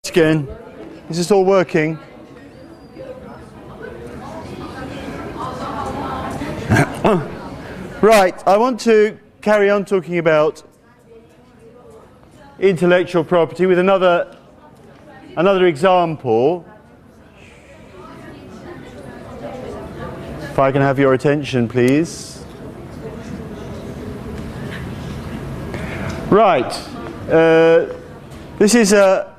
Again, is this all working? Right, I want to carry on talking about intellectual property with another example. If I can have your attention, please. Right, this is a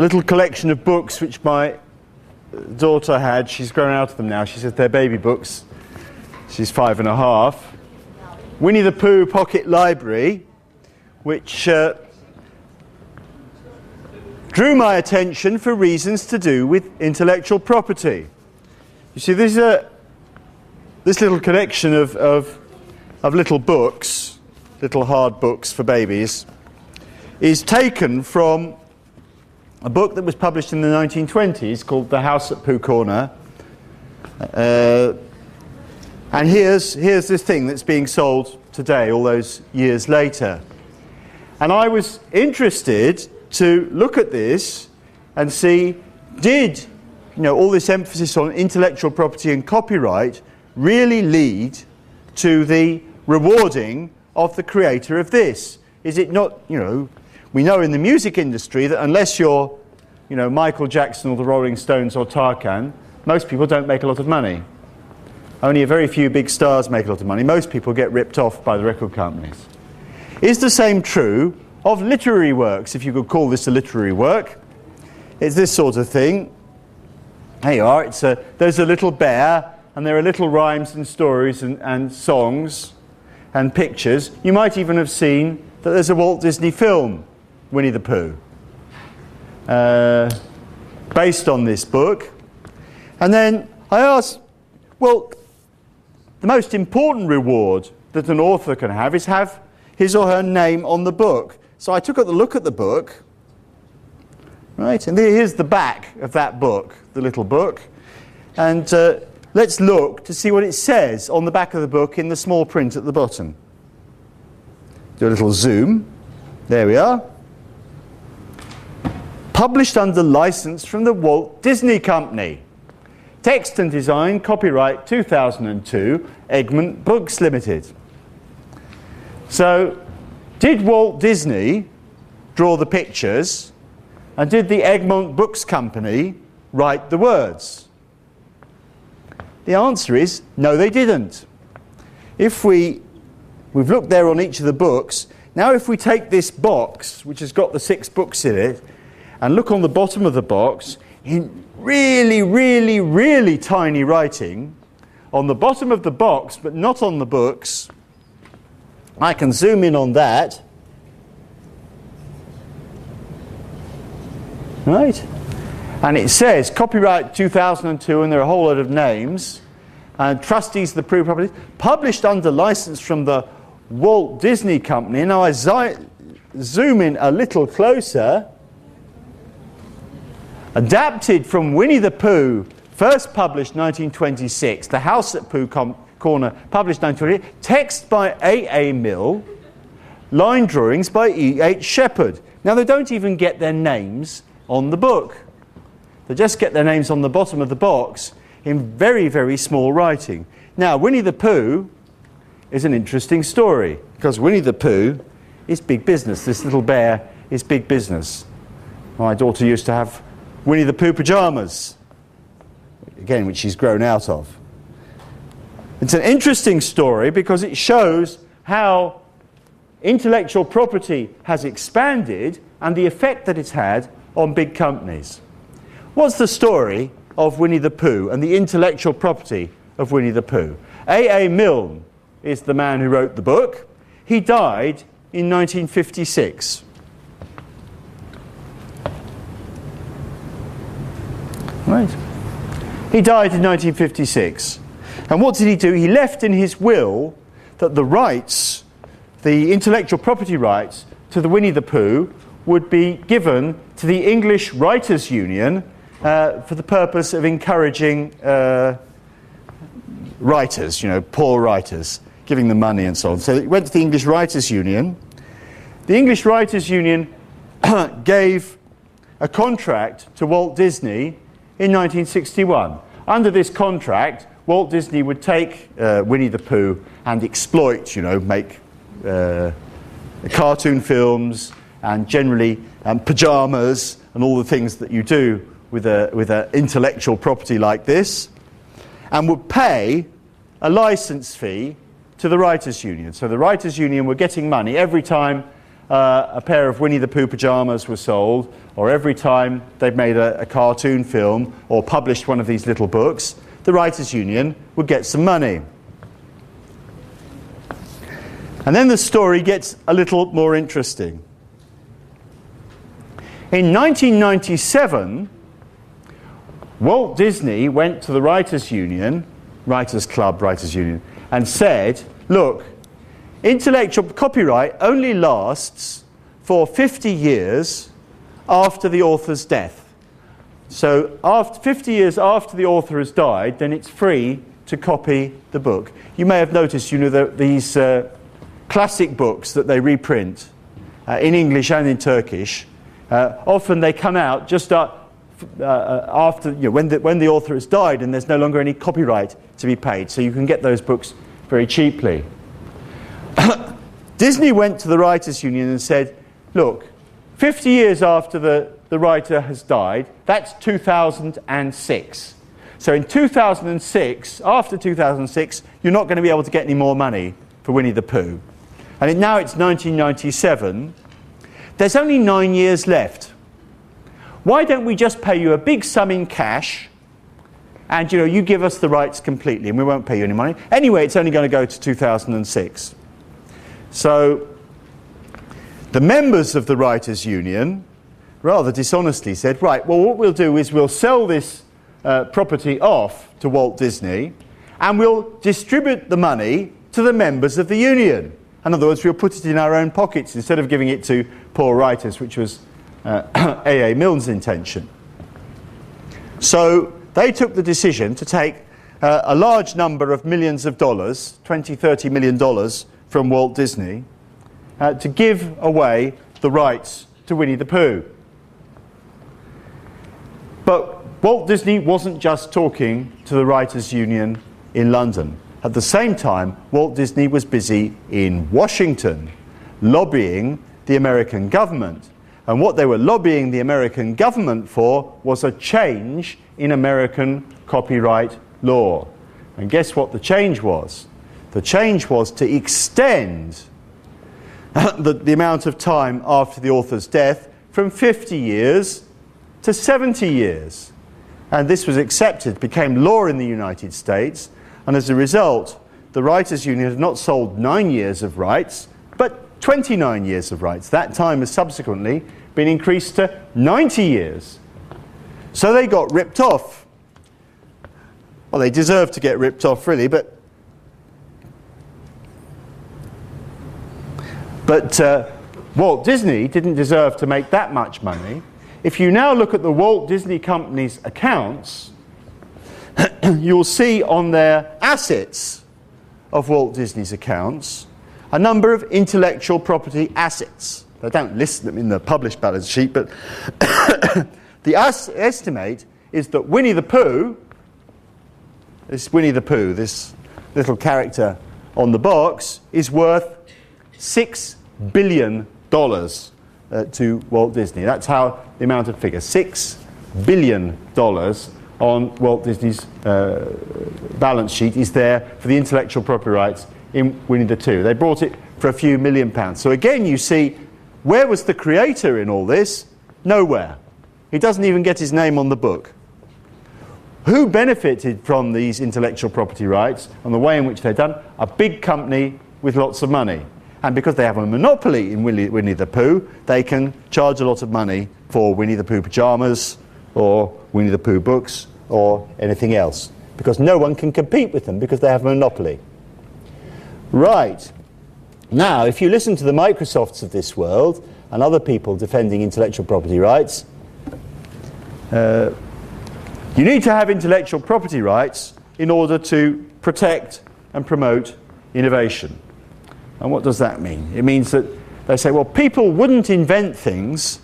little collection of books which my daughter had. She's grown out of them now. She says they're baby books. She's 5.5. Winnie the Pooh Pocket Library, which drew my attention for reasons to do with intellectual property. You see, this little collection of little books, little hard books for babies, is taken from a book that was published in the 1920s called The House at Pooh Corner. And here's this thing that's being sold today, all those years later. And I was interested to look at this and see, did all this emphasis on intellectual property and copyright really lead to the rewarding of the creator of this? Is it not, we know in the music industry that unless you're, Michael Jackson or the Rolling Stones or Tarkan, most people don't make a lot of money. Only a very few big stars make a lot of money. Most people get ripped off by the record companies. Is the same true of literary works, if you could call this a literary work? It's this sort of thing. There you are. There's a little bear, and there are little rhymes and stories and songs and pictures. You might even have seen that there's a Walt Disney film, Winnie the Pooh, based on this book. And then I asked, well, the most important reward that an author can have is have his or her name on the book. So I took a look at the book, right, and here's the back of that book, the little book, and let's look to see what it says on the back of the book in the small print at the bottom. Do a little zoom. There we are. Published under license from the Walt Disney Company. Text and design, copyright 2002, Egmont Books Limited. So, did Walt Disney draw the pictures, and did the Egmont Books Company write the words? The answer is no, they didn't. We've looked there on each of the books. Now if we take this box, which has got the 6 books in it, and look on the bottom of the box, in really, really, really tiny writing, on the bottom of the box, but not on the books, I can zoom in on that. Right? And it says copyright 2002, and there are a whole lot of names. And trustees of the Pooh properties, published under license from the Walt Disney Company. Now I zoom in a little closer. Adapted from Winnie the Pooh, first published 1926. The House at Pooh Corner, published 1928. Text by A.A. Mill. Line drawings by E.H. Shepard. Now they don't even get their names on the book. They just get their names on the bottom of the box in very, very small writing. Now, Winnie the Pooh is an interesting story, because Winnie the Pooh is big business. This little bear is big business. My daughter used to have Winnie the Pooh pyjamas, again, which she's grown out of. It's an interesting story because it shows how intellectual property has expanded and the effect that it's had on big companies. What's the story of Winnie the Pooh and the intellectual property of Winnie the Pooh? A.A. Milne is the man who wrote the book. He died in 1956. Right. He died in 1956. And what did he do? He left in his will that the rights, the intellectual property rights to the Winnie the Pooh would be given to the English Writers' Union for the purpose of encouraging writers, poor writers, giving them money and so on. So it went to the English Writers' Union. The English Writers' Union gave a contract to Walt Disney in 1961. Under this contract, Walt Disney would take Winnie the Pooh and exploit, make cartoon films and generally pajamas and all the things that you do with an intellectual property like this, and would pay a license fee to the Writers' Union. So the Writers' Union were getting money every time a pair of Winnie the Pooh pajamas were sold, or every time they'd made a cartoon film or published one of these little books. The Writers' Union would get some money. And then the story gets a little more interesting. In 1997, Walt Disney went to the Writers' Union, Writers' Club, Writers' Union, and said, look, intellectual copyright only lasts for 50 years after the author's death. So after 50 years after the author has died, then it's free to copy the book. You may have noticed, these classic books that they reprint in English and in Turkish. Often they come out just after, when the author has died and there's no longer any copyright to be paid. So you can get those books very cheaply. Disney went to the Writers' Union and said, look, 50 years after the writer has died, that's 2006. So in 2006, after 2006, you're not going to be able to get any more money for Winnie the Pooh. And now it's 1997. There's only 9 years left. Why don't we just pay you a big sum in cash, and you give us the rights completely, and we won't pay you any money. Anyway, it's only going to go to 2006. So the members of the Writers' Union rather dishonestly said, right, well, what we'll do is we'll sell this property off to Walt Disney, and we'll distribute the money to the members of the union. In other words, we'll put it in our own pockets instead of giving it to poor writers, which was A.A. Milne's intention. So they took the decision to take a large number of millions of dollars, $20–30 million from Walt Disney, to give away the rights to Winnie the Pooh. But Walt Disney wasn't just talking to the Writers' Union in London. At the same time, Walt Disney was busy in Washington, lobbying the American government. And what they were lobbying the American government for was a change in American copyright law. And guess what the change was? The change was to extend the amount of time after the author's death from 50 years to 70 years. And this was accepted, became law in the United States, and as a result, the Writers' Union had not sold 9 years of rights, but 29 years of rights. That time has subsequently been increased to 90 years. So they got ripped off. Well, they deserved to get ripped off, really, but Walt Disney didn't deserve to make that much money. If you now look at the Walt Disney Company's accounts, you'll see on their assets of Walt Disney's accounts a number of intellectual property assets. They don't list them in the published balance sheet, but the estimate is that Winnie the Pooh, this little character on the box, is worth $6 billion to Walt Disney. That's how the amount of figure, $6 billion on Walt Disney's balance sheet is there for the intellectual property rights in Winnie the Pooh. They bought it for a few million pounds. So again, you see, where was the creator in all this? Nowhere. He doesn't even get his name on the book. Who benefited from these intellectual property rights and the way in which they're done? A big company with lots of money. And because they have a monopoly in Winnie the Pooh, they can charge a lot of money for Winnie the Pooh pajamas or Winnie the Pooh books or anything else. Because no one can compete with them because they have a monopoly. Right. Now, if you listen to the Microsofts of this world and other people defending intellectual property rights, you need to have intellectual property rights in order to protect and promote innovation. And what does that mean? It means that they say, well, people wouldn't invent things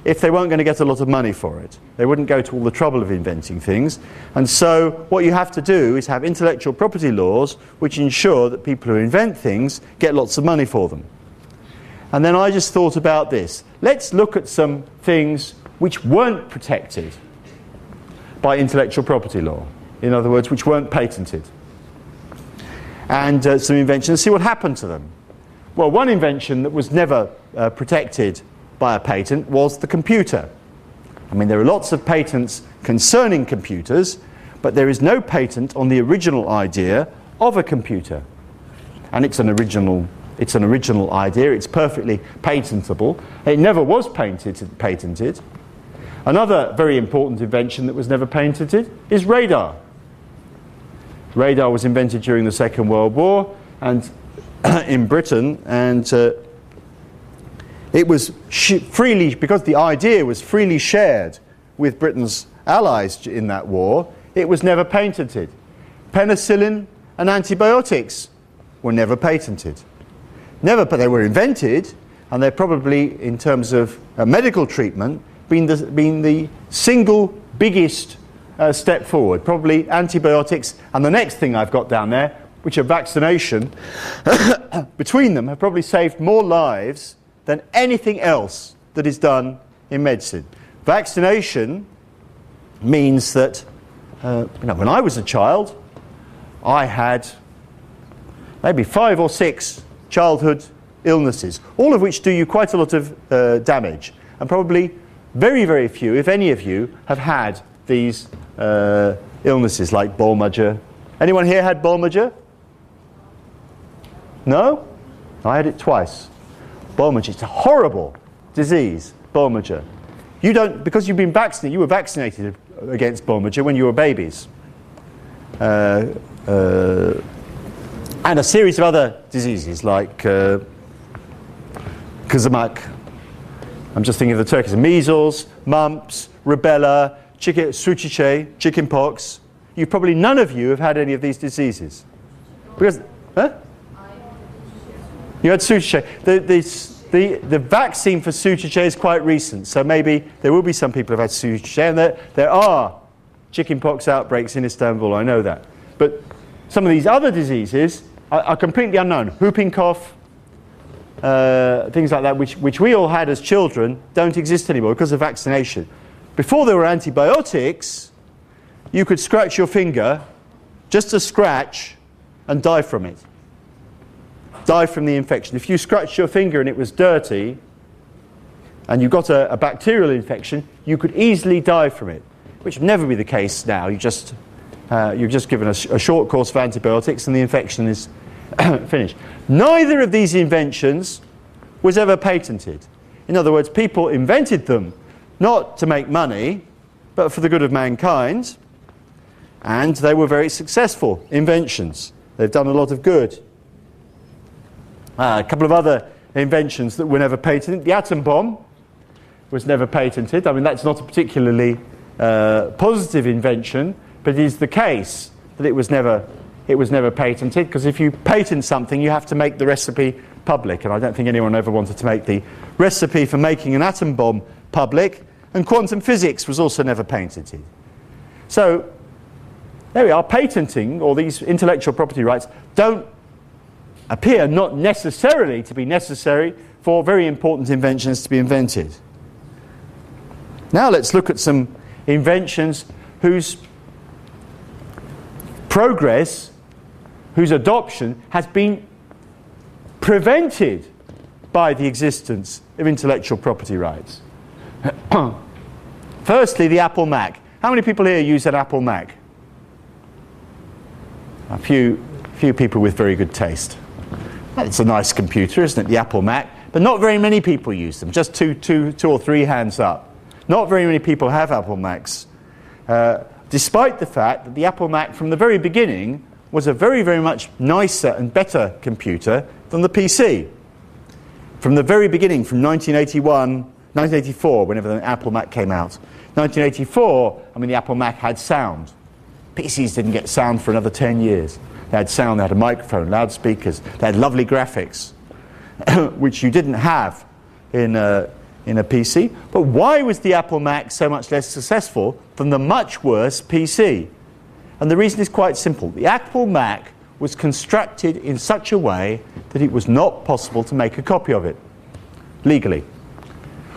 if they weren't going to get a lot of money for it. They wouldn't go to all the trouble of inventing things. And so what you have to do is have intellectual property laws which ensure that people who invent things get lots of money for them. And then I just thought about this. Let's look at some things which weren't protected by intellectual property law. In other words, which weren't patented. And some inventions, see what happened to them. Well, one invention that was never protected by a patent was the computer. I mean, there are lots of patents concerning computers, but there is no patent on the original idea of a computer. And it's an original idea, it's perfectly patentable. It never was patented. Another very important invention that was never patented is radar. Radar was invented during the Second World War and in Britain, and it was freely, because the idea was freely shared with Britain's allies in that war, it was never patented. Penicillin and antibiotics were never patented. But they were invented, and they're probably, in terms of medical treatment, been the single biggest step forward. Probably antibiotics, and the next thing I've got down there, which are vaccination, between them have probably saved more lives than anything else that is done in medicine. Vaccination means that, when I was a child, I had maybe 5 or 6 childhood illnesses, all of which do you quite a lot of damage. And probably very, very few, if any of you, have had these illnesses like Bolmager. Anyone here had Bolmager? No? I had it twice. Bolmager, it's a horrible disease, Bolmager. You don't, because you've been vaccinated, you were vaccinated against Bolmager when you were babies. And a series of other diseases like Kazamuk. I'm just thinking of the Turkish. Measles, mumps, rubella, Suchiche, chickenpox. Probably none of you have had any of these diseases. Because, huh? You had Suchiche. The vaccine for Suchiche is quite recent, so maybe there will be some people who have had Suchiche, and there are chickenpox outbreaks in Istanbul, I know that. But some of these other diseases are completely unknown. Whooping cough, things like that, which we all had as children, don't exist anymore because of vaccination. Before there were antibiotics, you could scratch your finger, just a scratch, and die from it. Die from the infection. If you scratched your finger and it was dirty, and you got a bacterial infection, you could easily die from it, which would never be the case now. You're just given a short course of antibiotics and the infection is finished. Neither of these inventions was ever patented. In other words, people invented them not to make money, but for the good of mankind, and they were very successful inventions. They've done a lot of good. A couple of other inventions that were never patented. The atom bomb was never patented. I mean, that's not a particularly positive invention, but it is the case that it was never patented, because if you patent something, you have to make the recipe public, and I don't think anyone ever wanted to make the recipe for making an atom bomb public, and quantum physics was also never patented. So there we are. Patenting, or these intellectual property rights, don't appear not necessarily to be necessary for very important inventions to be invented. Now let's look at some inventions whose progress, whose adoption has been prevented by the existence of intellectual property rights. Firstly, the Apple Mac. How many people here use an Apple Mac? A few people with very good taste. It's a nice computer, isn't it, the Apple Mac? But not very many people use them. Just two or three hands up. Not very many people have Apple Macs, despite the fact that the Apple Mac from the very beginning was a very, very much nicer and better computer than the PC. From the very beginning, from 1984, whenever the Apple Mac came out. 1984, I mean, the Apple Mac had sound. PCs didn't get sound for another 10 years. They had sound, they had a microphone, loudspeakers, they had lovely graphics, which you didn't have in in a PC. But why was the Apple Mac so much less successful than the much worse PC? And the reason is quite simple. The Apple Mac was constructed in such a way that it was not possible to make a copy of it legally.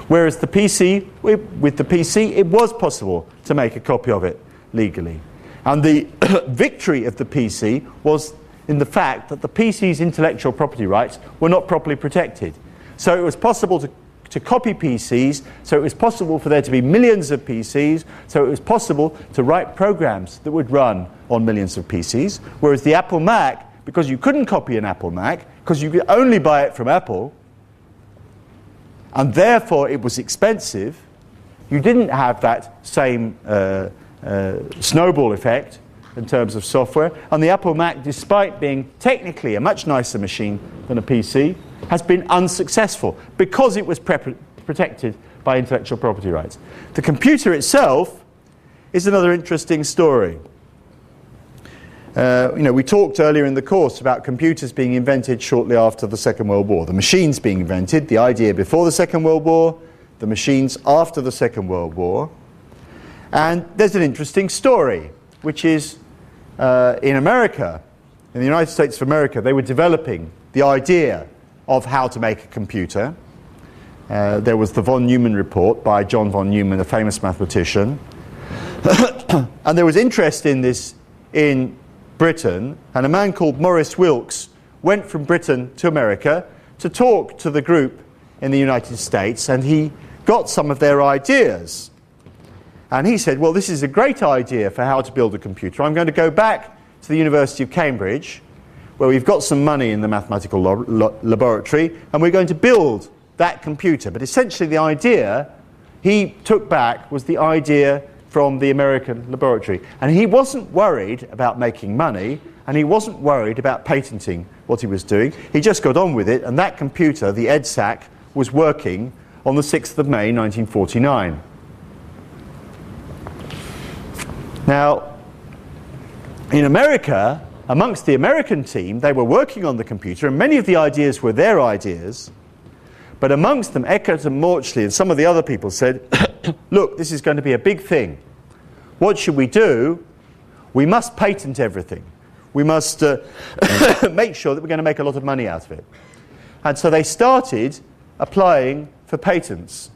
Whereas the PC, with the PC, it was possible to make a copy of it legally. And the victory of the PC was in the fact that the PC's intellectual property rights were not properly protected. So it was possible to copy PCs, so it was possible for there to be millions of PCs, so it was possible to write programs that would run on millions of PCs, whereas the Apple Mac, because you couldn't copy an Apple Mac, because you could only buy it from Apple, and therefore it was expensive, you didn't have that same snowball effect in terms of software, and the Apple Mac, despite being technically a much nicer machine than a PC, has been unsuccessful because it was protected by intellectual property rights. The computer itself is another interesting story. We talked earlier in the course about computers being invented shortly after the Second World War. The machines being invented, the idea before the Second World War, the machines after the Second World War. And there's an interesting story, which is in America, in the United States of America, they were developing the idea of how to make a computer. There was the von Neumann report by John von Neumann, a famous mathematician. And there was interest in this in Britain, and a man called Maurice Wilkes went from Britain to America to talk to the group in the United States, and he got some of their ideas. And he said, well, this is a great idea for how to build a computer. I'm going to go back to the University of Cambridge, where we've got some money in the mathematical laboratory, and we're going to build that computer. But essentially the idea he took back was the idea from the American laboratory. And he wasn't worried about making money, and he wasn't worried about patenting what he was doing. He just got on with it, and that computer, the EDSAC, was working on the 6th of May 1949. Now, in America, amongst the American team, they were working on the computer, and many of the ideas were their ideas. But amongst them, Eckert and Mauchly and some of the other people said, look, this is going to be a big thing. What should we do? We must patent everything. We must make sure that we're going to make a lot of money out of it. And so they started applying for patents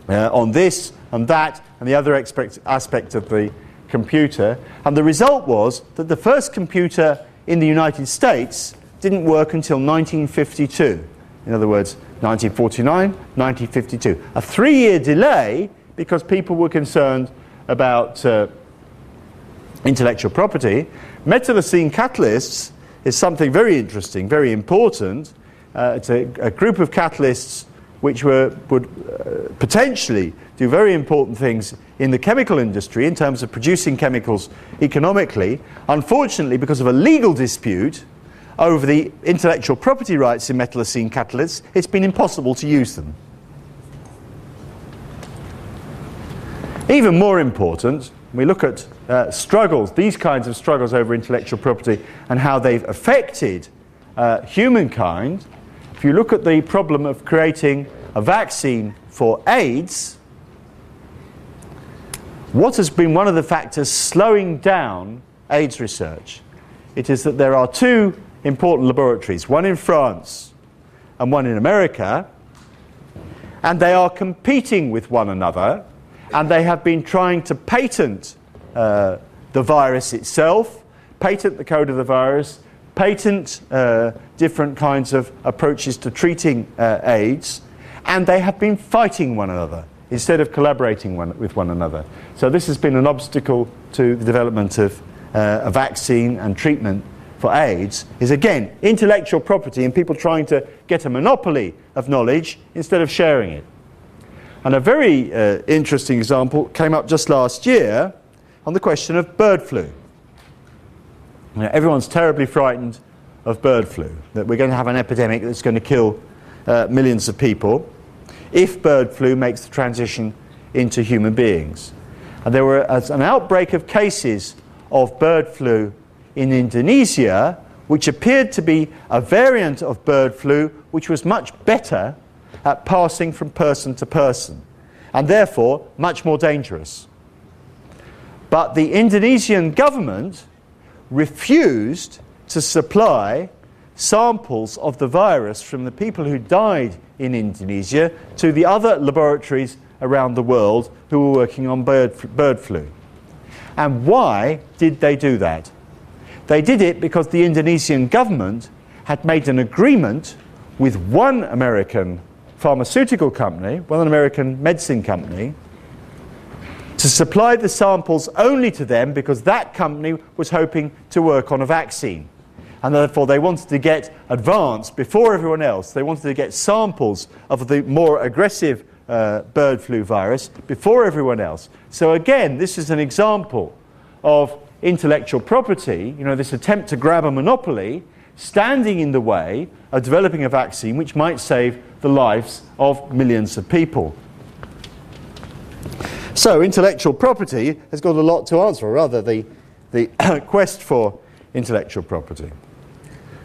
on this and that and the other aspect of the computer. And the result was that the first computer in the United States didn't work until 1952. In other words, 1949, 1952. A 3-year delay because people were concerned about intellectual property. Metallocene catalysts is something very interesting, very important. It's a group of catalysts which would potentially do very important things in the chemical industry in terms of producing chemicals economically. Unfortunately, because of a legal dispute over the intellectual property rights in metallocene catalysts, it's been impossible to use them. Even more important, we look at struggles, these kinds of struggles over intellectual property and how they've affected humankind. If you look at the problem of creating a vaccine for AIDS, what has been one of the factors slowing down AIDS research? It is that there are two important laboratories, one in France and one in America, and they are competing with one another, and they have been trying to patent the virus itself, patent the code of the virus, patent different kinds of approaches to treating AIDS, and they have been fighting one another instead of collaborating with one another. So this has been an obstacle to the development of a vaccine and treatment for AIDS, is again intellectual property and people trying to get a monopoly of knowledge instead of sharing it. And a very interesting example came up just last year on the question of bird flu. Everyone's terribly frightened of bird flu, that we're going to have an epidemic that's going to kill millions of people if bird flu makes the transition into human beings. And there were an outbreak of cases of bird flu in Indonesia, which appeared to be a variant of bird flu which was much better at passing from person to person, and therefore much more dangerous. But the Indonesian government refused to supply samples of the virus from the people who died in Indonesia to the other laboratories around the world who were working on bird flu. And why did they do that? They did it because the Indonesian government had made an agreement with one American pharmaceutical company, one American medicine company, to supply the samples only to them because that company was hoping to work on a vaccine. And therefore they wanted to get advanced before everyone else. They wanted to get samples of the more aggressive bird flu virus before everyone else. So again, this is an example of intellectual property, this attempt to grab a monopoly, standing in the way of developing a vaccine which might save the lives of millions of people. So intellectual property has got a lot to answer, or rather the quest for intellectual property.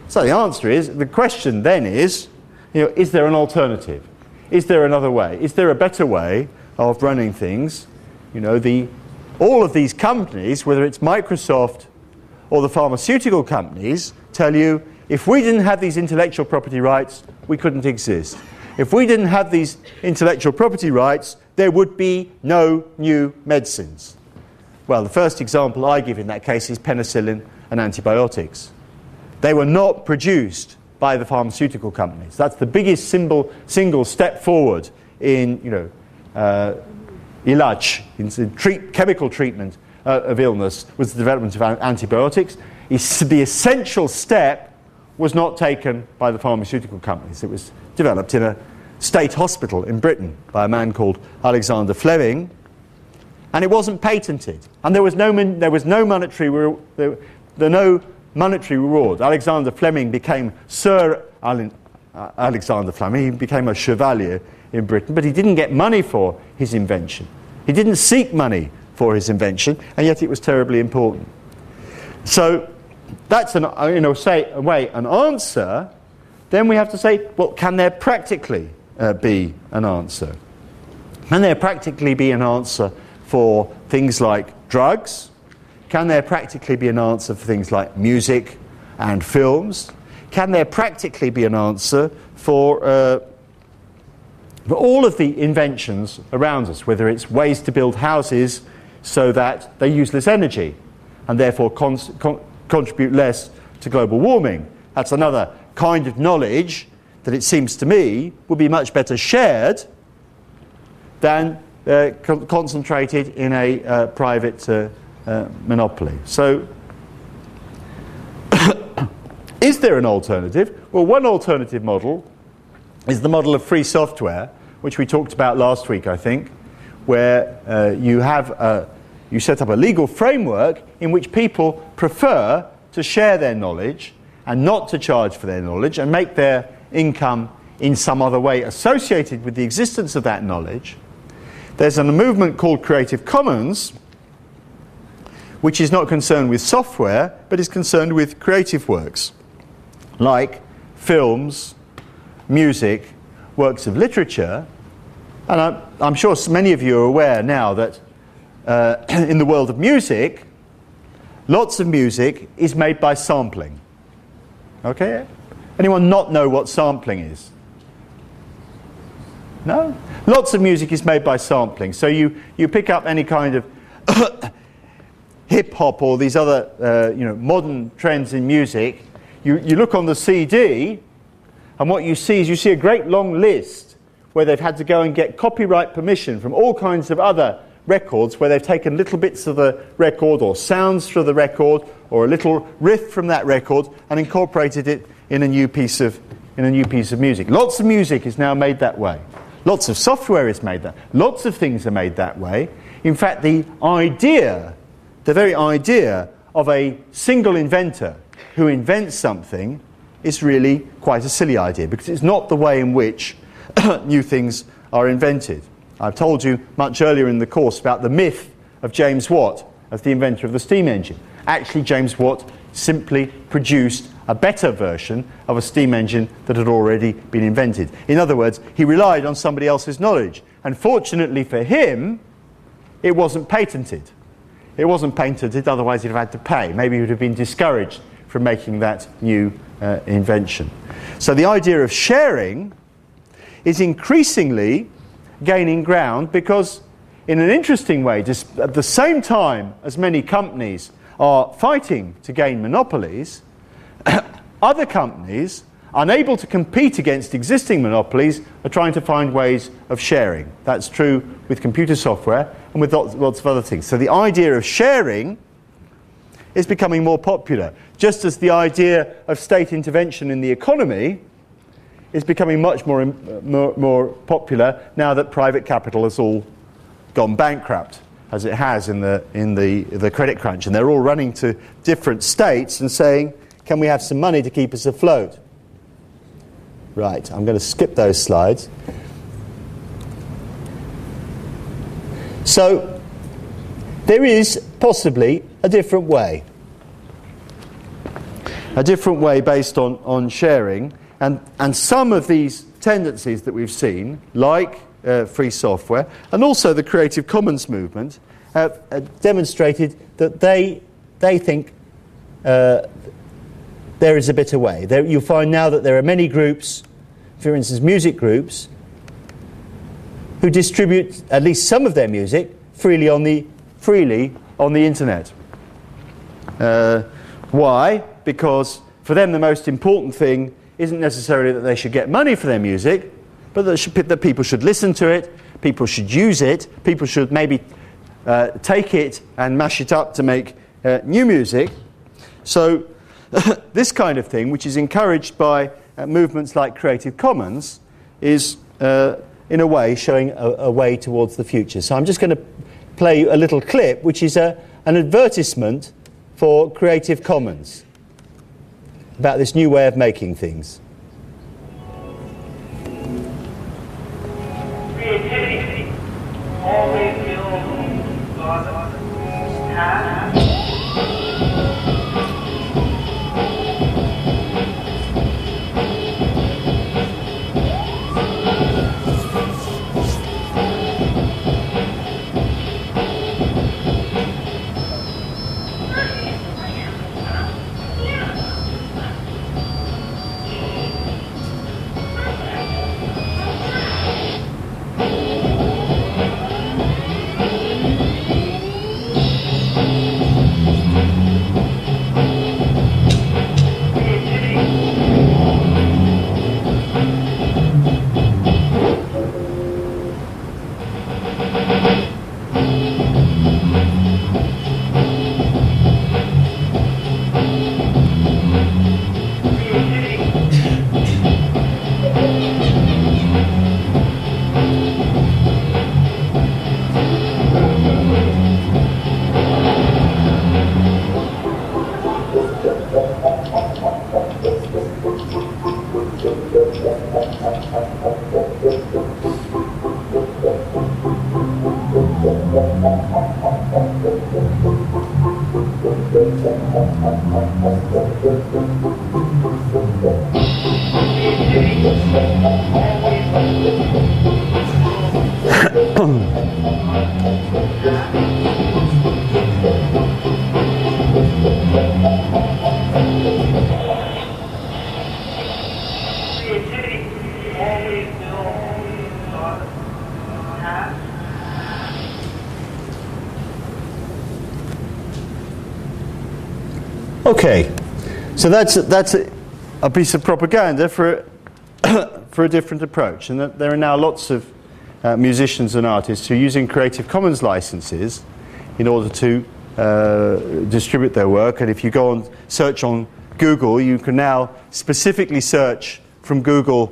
So the answer is, the question then is there an alternative? Is there another way? Is there a better way of running things? All of these companies, whether it's Microsoft or the pharmaceutical companies, tell you, if we didn't have these intellectual property rights, we couldn't exist. If we didn't have these intellectual property rights, there would be no new medicines. Well, the first example I give in that case is penicillin and antibiotics. They were not produced by the pharmaceutical companies. That's the biggest single step forward in, ilaj, in chemical treatment of illness, was the development of antibiotics. The essential step was not taken by the pharmaceutical companies. It was developed in a state hospital in Britain by a man called Alexander Fleming, and it wasn't patented. And there was no monetary reward. Alexander Fleming became Sir Alexander Fleming. He became a chevalier in Britain, but he didn't get money for his invention. He didn't seek money for his invention, and yet it was terribly important. So that's an answer. Then we have to say, well, can there practically be an answer? Can there practically be an answer for things like drugs? Can there practically be an answer for things like music and films? Can there practically be an answer for all of the inventions around us, whether it's ways to build houses so that they use less energy and therefore contribute less to global warming? That's another kind of knowledge that it seems to me would be much better shared than concentrated in a private monopoly. So is there an alternative? Well, one alternative model is the model of free software, which we talked about last week, I think, where you set up a legal framework in which people prefer to share their knowledge and not to charge for their knowledge and make their income in some other way associated with the existence of that knowledge. There's a movement called Creative Commons, which is not concerned with software, but is concerned with creative works, like films, music, works of literature. And I'm sure many of you are aware now that in the world of music, lots of music is made by sampling. Okay? Anyone not know what sampling is? No? Lots of music is made by sampling. So you pick up any kind of hip-hop or these other modern trends in music, you look on the CD, and what you see is a great long list where they've had to go and get copyright permission from all kinds of other records, where they've taken little bits of the record or sounds from the record or a little riff from that record and incorporated it in a new piece of music. Lots of music is now made that way. Lots of software is made that. Lots of things are made that way. In fact, the very idea of a single inventor who invents something is really quite a silly idea, because it's not the way in which new things are invented. I've told you much earlier in the course about the myth of James Watt as the inventor of the steam engine. Actually, James Watt simply produced a better version of a steam engine that had already been invented. In other words, he relied on somebody else's knowledge. And fortunately for him, it wasn't patented. It wasn't patented, otherwise he'd have had to pay. Maybe he would have been discouraged from making that new invention. So the idea of sharing is increasingly gaining ground because, in an interesting way, just at the same time as many companies are fighting to gain monopolies, other companies, unable to compete against existing monopolies, are trying to find ways of sharing. That's true with computer software and with lots of other things. So the idea of sharing is becoming more popular, just as the idea of state intervention in the economy is becoming much more popular now that private capital has all gone bankrupt, as it has in the credit crunch. And they're all running to different states and saying, can we have some money to keep us afloat? Right, I'm going to skip those slides. So there is possibly a different way based on sharing, and some of these tendencies that we've seen, like free software, and also the Creative Commons movement, have demonstrated that they think there is a better way. You'll find now that there are many groups, for instance music groups, who distribute at least some of their music freely on the internet. Why? Because for them the most important thing isn't necessarily that they should get money for their music, but that people should listen to it, people should use it, people should maybe take it and mash it up to make new music. So this kind of thing, which is encouraged by movements like Creative Commons, is in a way showing a way towards the future. So I'm just going to play you a little clip, which is an advertisement for Creative Commons, about this new way of making things. Creativity always builds on tasks. Okay, so that's a piece of propaganda for a different approach, and that there are now lots of musicians and artists who are using Creative Commons licenses in order to distribute their work. And if you go and search on Google, you can now specifically search from Google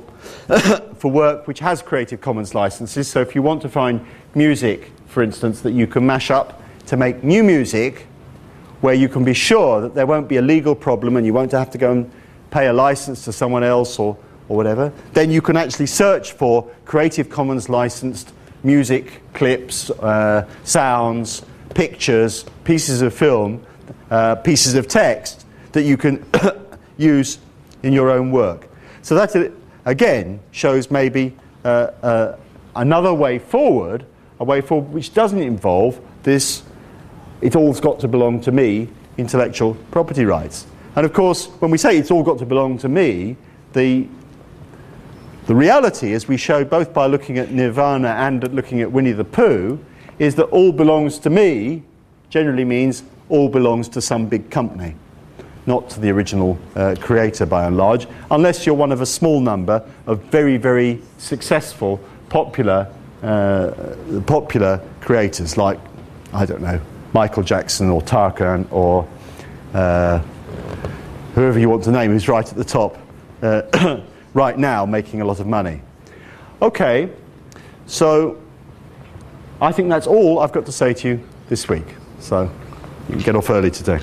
for work which has Creative Commons licenses. So if you want to find music, for instance, that you can mash up to make new music, where you can be sure that there won't be a legal problem and you won't have to go and pay a license to someone else or whatever, then you can actually search for Creative Commons licensed music, clips, sounds, pictures, pieces of film, pieces of text that you can use in your own work. So that, again, shows maybe another way forward, a way forward which doesn't involve this, it all's got to belong to me, intellectual property rights. And of course, when we say it's all got to belong to me, the reality, as we showed both by looking at Nirvana and looking at Winnie the Pooh, is that all belongs to me generally means all belongs to some big company, not to the original creator by and large, unless you're one of a small number of very, very successful, popular creators like, I don't know, Michael Jackson or Tarkan or whoever you want to name who's right at the top right now making a lot of money. Okay, so I think that's all I've got to say to you this week. So you can get off early today.